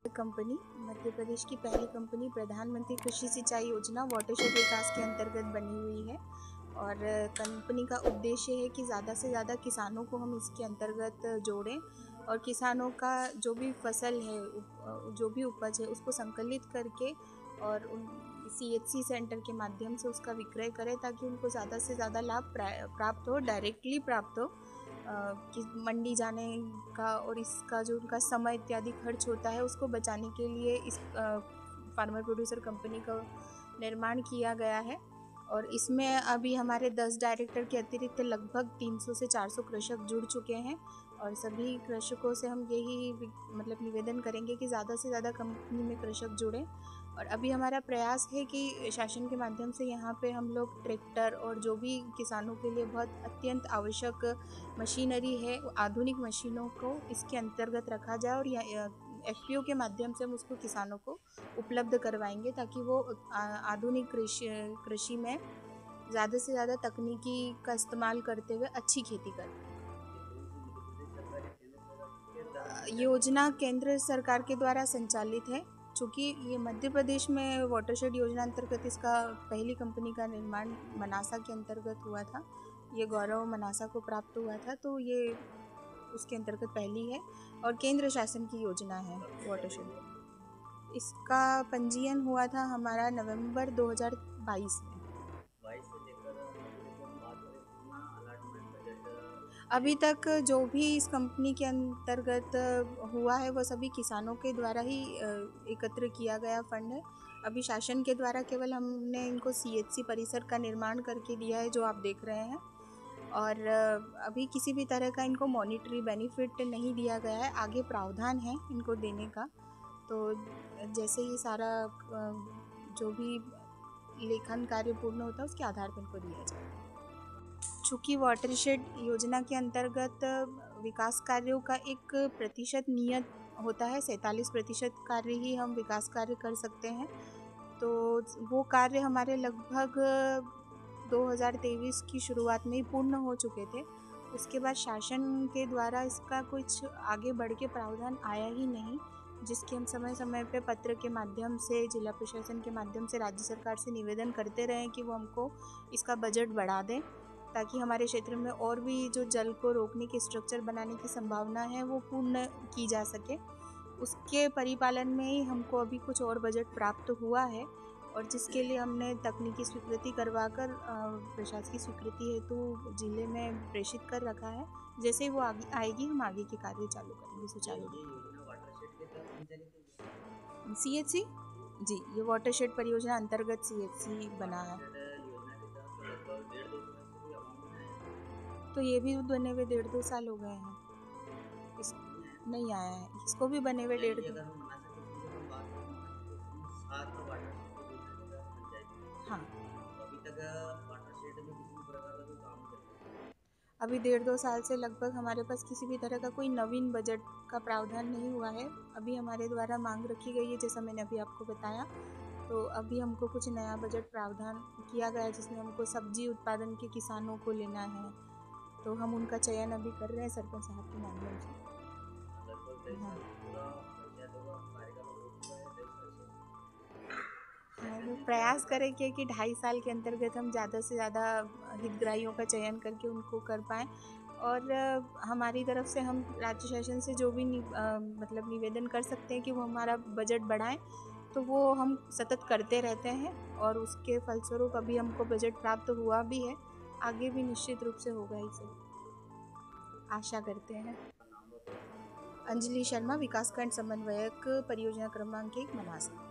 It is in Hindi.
कंपनी मध्य प्रदेश की पहली कंपनी प्रधानमंत्री कृषि सिंचाई योजना वाटरशेड विकास के अंतर्गत बनी हुई है और कंपनी का उद्देश्य है कि ज़्यादा से ज़्यादा किसानों को हम इसके अंतर्गत जोड़ें और किसानों का जो भी फसल है, जो भी उपज है, उसको संकलित करके और CHC सेंटर के माध्यम से उसका विक्रय करें ताकि उनको ज़्यादा से ज़्यादा लाभ प्राप्त हो, डायरेक्टली प्राप्त हो। कि मंडी जाने का और इसका जो उनका समय इत्यादि खर्च होता है उसको बचाने के लिए इस फार्मर प्रोड्यूसर कंपनी का निर्माण किया गया है। और इसमें अभी हमारे 10 डायरेक्टर के अतिरिक्त लगभग 300 से 400 कृषक जुड़ चुके हैं और सभी कृषकों से हम यही निवेदन करेंगे कि ज़्यादा से ज़्यादा कंपनी में कृषक जुड़ें। और अभी हमारा प्रयास है कि शासन के माध्यम से यहाँ पे हम लोग ट्रैक्टर और जो भी किसानों के लिए बहुत अत्यंत आवश्यक मशीनरी है, आधुनिक मशीनों को इसके अंतर्गत रखा जाए और FPO के माध्यम से हम उसको किसानों को उपलब्ध करवाएंगे ताकि वो आधुनिक कृषि में ज़्यादा से ज़्यादा तकनीकी का इस्तेमाल करते हुए अच्छी खेती करें। योजना केंद्र सरकार के द्वारा संचालित है। चूँकि ये मध्य प्रदेश में वाटरशेड योजना अंतर्गत इसका पहली कंपनी का निर्माण मनासा के अंतर्गत हुआ था, ये गौरव मनासा को प्राप्त हुआ था, तो ये उसके अंतर्गत पहली है और केंद्र शासन की योजना है वाटरशेड। इसका पंजीयन हुआ था हमारा नवंबर 2022 में। अभी तक जो भी इस कंपनी के अंतर्गत हुआ है वो सभी किसानों के द्वारा ही एकत्र किया गया फंड है। अभी शासन के द्वारा केवल हमने इनको CHC परिसर का निर्माण करके दिया है जो आप देख रहे हैं और अभी किसी भी तरह का इनको मॉनिटरी बेनिफिट नहीं दिया गया है, आगे प्रावधान है इनको देने का। तो जैसे ही सारा जो भी लेखन कार्य पूर्ण होता है उसके आधार पर इनको दिया जाएगा। चूँकि वाटरशेड योजना के अंतर्गत विकास कार्यों का एक प्रतिशत नियत होता है, 47% कार्य ही हम विकास कार्य कर सकते हैं, तो वो कार्य हमारे लगभग 2023 की शुरुआत में ही पूर्ण हो चुके थे। उसके बाद शासन के द्वारा इसका कुछ आगे बढ़ के प्रावधान आया ही नहीं, जिसके हम समय समय पे पत्र के माध्यम से, जिला प्रशासन के माध्यम से राज्य सरकार से निवेदन करते रहे कि वो हमको इसका बजट बढ़ा दें ताकि हमारे क्षेत्र में और भी जो जल को रोकने की स्ट्रक्चर बनाने की संभावना है वो पूर्ण की जा सके। उसके परिपालन में ही हमको अभी कुछ और बजट प्राप्त हुआ है और जिसके लिए हमने तकनीकी स्वीकृति करवाकर प्रशासकीय स्वीकृति हेतु जिले में प्रेषित कर रखा है। जैसे ही वो आगे आएगी हम आगे के कार्य चालू करेंगे सुचारू CHC जी, ये वाटरशेड परियोजना अंतर्गत CHC बना है। तो ये भी बने हुए 1.5-2 साल हो गए हैं, इस नहीं आया है, इसको भी बने हुए 1.5-2। हाँ, अभी 1.5-2 साल से लगभग हमारे पास किसी भी तरह का कोई नवीन बजट का प्रावधान नहीं हुआ है। अभी हमारे द्वारा मांग रखी गई है, जैसा मैंने अभी आपको बताया, तो अभी हमको कुछ नया बजट प्रावधान किया गया है जिसमें हमको सब्जी उत्पादन के किसानों को लेना है, तो हम उनका चयन अभी कर रहे हैं सरपंच साहब के माध्यम से। हाँ, वो प्रयास करेंगे कि 2.5 साल के अंतर्गत हम ज़्यादा से ज़्यादा हितग्राहियों का चयन करके उनको कर पाएँ और हमारी तरफ से हम राज्य शासन से जो भी निवेदन कर सकते हैं कि वो हमारा बजट बढ़ाएं, तो वो हम सतत करते रहते हैं और उसके फलस्वरूप अभी हमको बजट प्राप्त हुआ भी है, आगे भी निश्चित रूप से होगा इसे आशा करते हैं। अंजलि शर्मा, विकासखंड समन्वयक, परियोजना क्रमांक 1 मनासा।